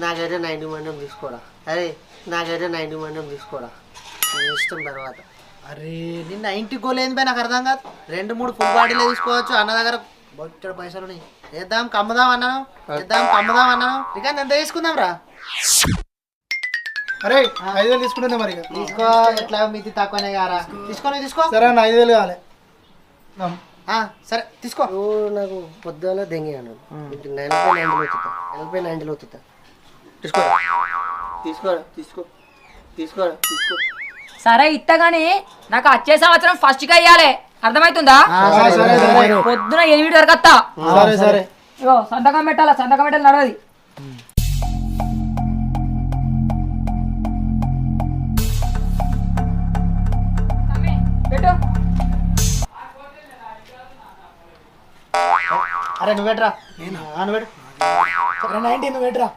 నాకైతే 90 మందం తీసుకోరా. అరే నాకైతే 90 మందం తీసుకోరా. ఇష్టం తర్వాత. అరే నిన్న 90 గోలేంది బే నాకు అర్థం కాదు. 2-3 ఫుల్ బాటిలే తీసుకోవచ్చు. అన్న దగ్గర బొచ్చడు పైసలు ఉన్నాయి. వేద్దాం కమ్ముదాం అన్నాను. ఇక ఎంత తీసుకుందాం రా. అరే 5,000 తీసుకుంటే మరి తీసుకో. ఎట్లా మితి తక్కువనే కారా. తీసుకో. సరే అన్న 5,000 కావాలి. సరే తీసుకో. నువ్వు నాకు పొద్దున దెంగాను. 90 అవుతుందా. తీసుకోరా. సరే ఇత్తగాని నాకు వచ్చే సంవత్సరం ఫస్ట్ కి అయ్యాలి. అర్థమవుతుందా? పొద్దున 8 వరకు వస్తా. సరే ఇగో సంతకం పెట్టాలి నడవది. పెట్టు. అరే నువ్వు పెట్టరా. నువ్వు పెట్టు. 90 నువ్వు పెట్టరా.